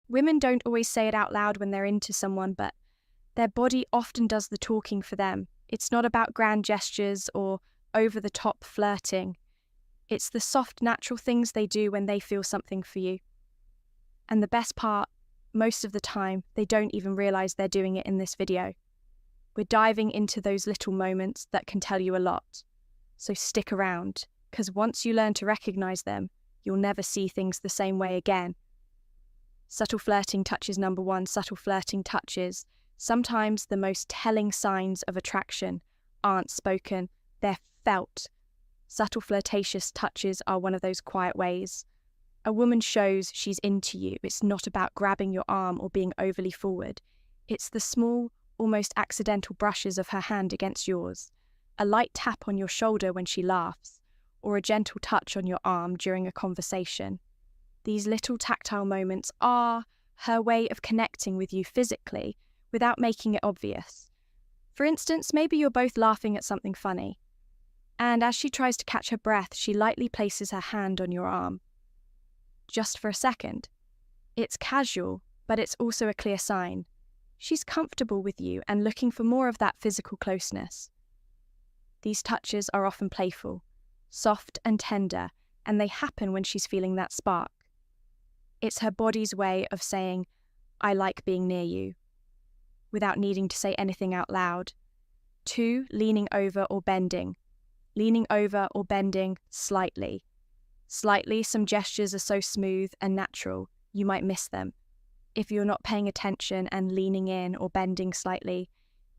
Women don't always say it out loud when they're into someone, but their body often does the talking for them. It's not about grand gestures or over-the-top flirting. It's the soft, natural things they do when they feel something for you. And the best part, most of the time, they don't even realize they're doing it in this video. We're diving into those little moments that can tell you a lot. So stick around, because once you learn to recognize them, you'll never see things the same way again. Subtle flirting touches number one, subtle flirting touches. Sometimes the most telling signs of attraction aren't spoken, they're felt. Subtle flirtatious touches are one of those quiet ways. A woman shows she's into you. It's not about grabbing your arm or being overly forward. It's the small, almost accidental brushes of her hand against yours, a light tap on your shoulder when she laughs, or a gentle touch on your arm during a conversation. These little tactile moments are her way of connecting with you physically without making it obvious. For instance, maybe you're both laughing at something funny, and as she tries to catch her breath, she lightly places her hand on your arm. Just for a second. It's casual, but it's also a clear sign. She's comfortable with you and looking for more of that physical closeness. These touches are often playful, soft and tender, and they happen when she's feeling that spark. It's her body's way of saying, "I like being near you," without needing to say anything out loud. 2, leaning over or bending. Leaning over or bending slightly. Slightly, some gestures are so smooth and natural, you might miss them. If you're not paying attention, and leaning in or bending slightly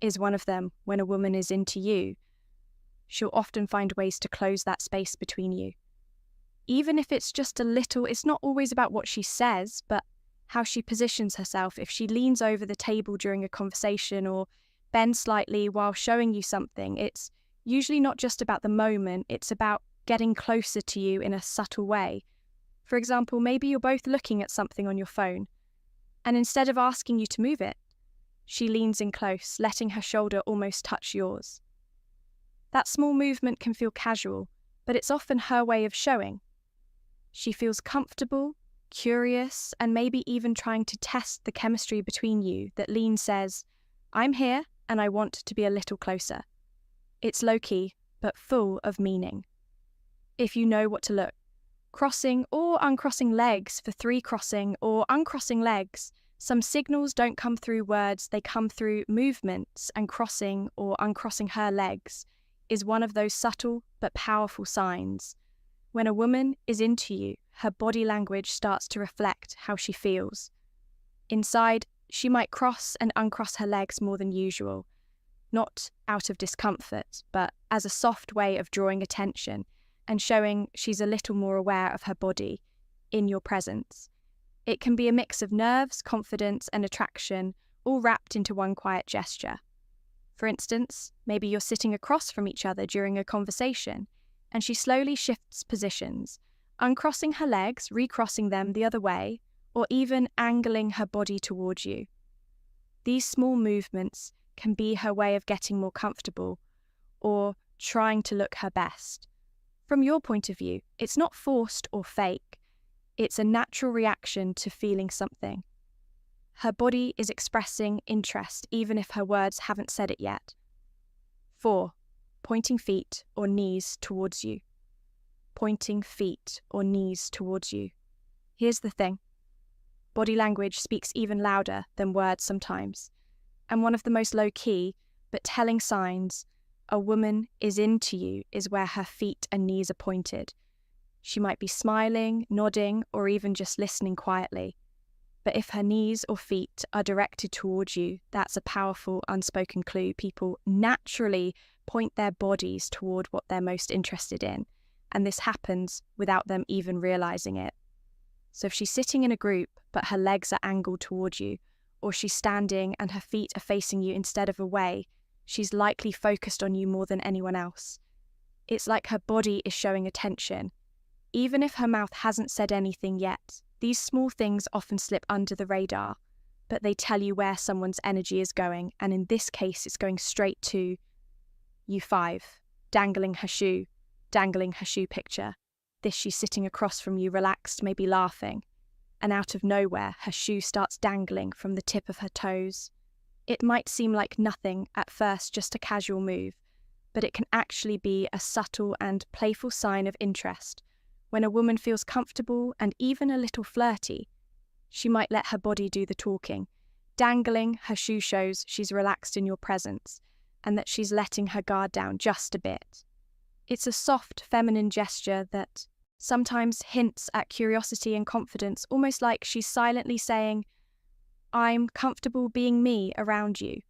is one of them when a woman is into you, she'll often find ways to close that space between you. Even if it's just a little, it's not always about what she says, but how she positions herself. If she leans over the table during a conversation or bends slightly while showing you something, it's usually not just about the moment, it's about getting closer to you in a subtle way. For example, maybe you're both looking at something on your phone, and instead of asking you to move it, she leans in close, letting her shoulder almost touch yours. That small movement can feel casual, but it's often her way of showing. She feels comfortable, curious, and maybe even trying to test the chemistry between you. That lean says, "I'm here and I want to be a little closer." It's low-key, but full of meaning. If you know what to look, crossing or uncrossing legs for 3 crossing or uncrossing legs, some signals don't come through words, they come through movements, and crossing or uncrossing her legs is one of those subtle but powerful signs. When a woman is into you, her body language starts to reflect how she feels. Inside, she might cross and uncross her legs more than usual, not out of discomfort, but as a soft way of drawing attention and showing she's a little more aware of her body in your presence. It can be a mix of nerves, confidence, and attraction, all wrapped into one quiet gesture. For instance, maybe you're sitting across from each other during a conversation, and she slowly shifts positions, uncrossing her legs, recrossing them the other way, or even angling her body towards you. These small movements can be her way of getting more comfortable or trying to look her best. From your point of view, it's not forced or fake. It's a natural reaction to feeling something. Her body is expressing interest even if her words haven't said it yet. 4. Pointing feet or knees towards you. Pointing feet or knees towards you. Here's the thing. Body language speaks even louder than words sometimes. And one of the most low-key, but telling signs a woman is into you is where her feet and knees are pointed. She might be smiling, nodding, or even just listening quietly. But if her knees or feet are directed towards you, that's a powerful, unspoken clue. People naturally point their bodies toward what they're most interested in, and this happens without them even realizing it. So if she's sitting in a group, but her legs are angled towards you, or she's standing and her feet are facing you instead of away, she's likely focused on you more than anyone else. It's like her body is showing attention. Even if her mouth hasn't said anything yet, these small things often slip under the radar, but they tell you where someone's energy is going, and in this case, it's going straight to you. 5, dangling her shoe picture. This she's sitting across from you, relaxed, maybe laughing. and out of nowhere her shoe starts dangling from the tip of her toes. It might seem like nothing at first, just a casual move, but it can actually be a subtle and playful sign of interest. When a woman feels comfortable and even a little flirty, she might let her body do the talking. Dangling her shoe shows she's relaxed in your presence and that she's letting her guard down just a bit. It's a soft, feminine gesture that sometimes hints at curiosity and confidence, almost like she's silently saying, "I'm comfortable being me around you."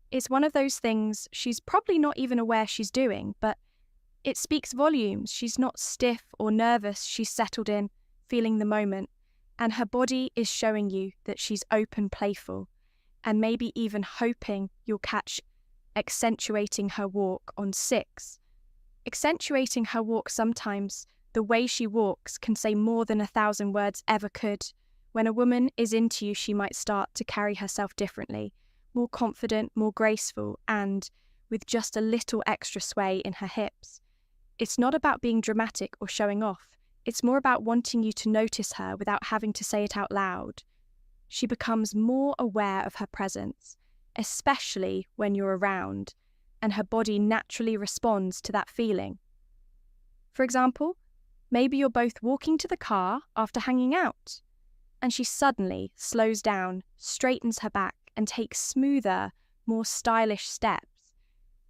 It's one of those things she's probably not even aware she's doing, but it speaks volumes. She's not stiff or nervous, she's settled in, feeling the moment, and her body is showing you that she's open, playful, and maybe even hoping you'll catch accentuating her walk on 6. Accentuating her walk sometimes, the way she walks, can say more than 1,000 words ever could. When a woman is into you, she might start to carry herself differently, more confident, more graceful, and with just a little extra sway in her hips. It's not about being dramatic or showing off. It's more about wanting you to notice her without having to say it out loud. She becomes more aware of her presence, especially when you're around, and her body naturally responds to that feeling. For example, maybe you're both walking to the car after hanging out, and she suddenly slows down, straightens her back, and takes smoother, more stylish steps.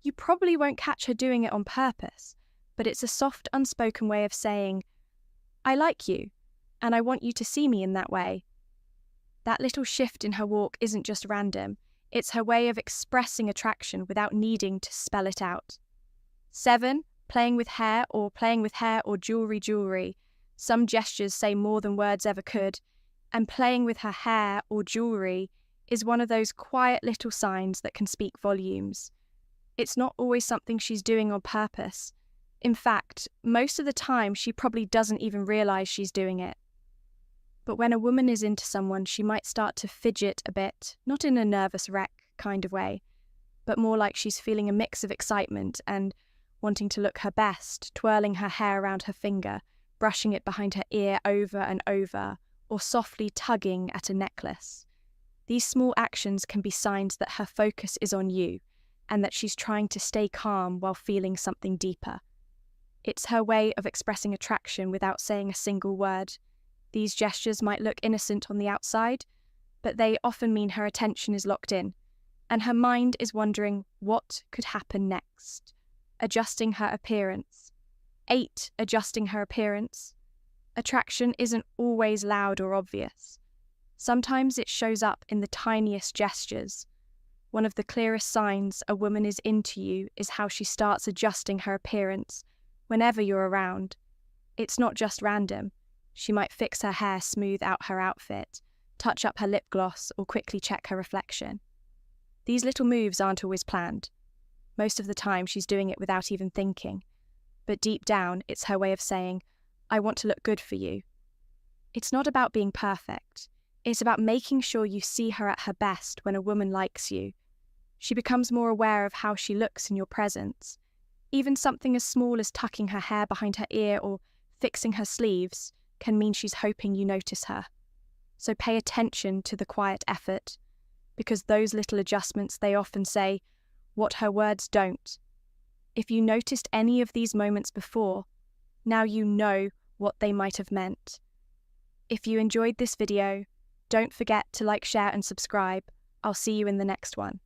You probably won't catch her doing it on purpose, but it's a soft, unspoken way of saying, "I like you, and I want you to see me in that way." That little shift in her walk isn't just random, it's her way of expressing attraction without needing to spell it out. 7. Playing with hair or jewelry. Some gestures say more than words ever could, and playing with her hair or jewelry is one of those quiet little signs that can speak volumes. It's not always something she's doing on purpose. In fact, most of the time she probably doesn't even realize she's doing it. But when a woman is into someone, she might start to fidget a bit, not in a nervous wreck kind of way, but more like she's feeling a mix of excitement and wanting to look her best, twirling her hair around her finger, brushing it behind her ear over and over, or softly tugging at a necklace. These small actions can be signs that her focus is on you and that she's trying to stay calm while feeling something deeper. It's her way of expressing attraction without saying a single word. These gestures might look innocent on the outside, but they often mean her attention is locked in, and her mind is wondering what could happen next. Adjusting her appearance. 8. Adjusting her appearance. Attraction isn't always loud or obvious. Sometimes it shows up in the tiniest gestures. One of the clearest signs a woman is into you is how she starts adjusting her appearance whenever you're around. It's not just random. She might fix her hair, smooth out her outfit, touch up her lip gloss, or quickly check her reflection. These little moves aren't always planned. Most of the time she's doing it without even thinking. But deep down, it's her way of saying, "I want to look good for you." It's not about being perfect. It's about making sure you see her at her best when a woman likes you. She becomes more aware of how she looks in your presence. Even something as small as tucking her hair behind her ear or fixing her sleeves can mean she's hoping you notice her. So pay attention to the quiet effort, because those little adjustments, they often say what her words don't. If you noticed any of these moments before, now you know what they might have meant. If you enjoyed this video, don't forget to like, share, and subscribe. I'll see you in the next one.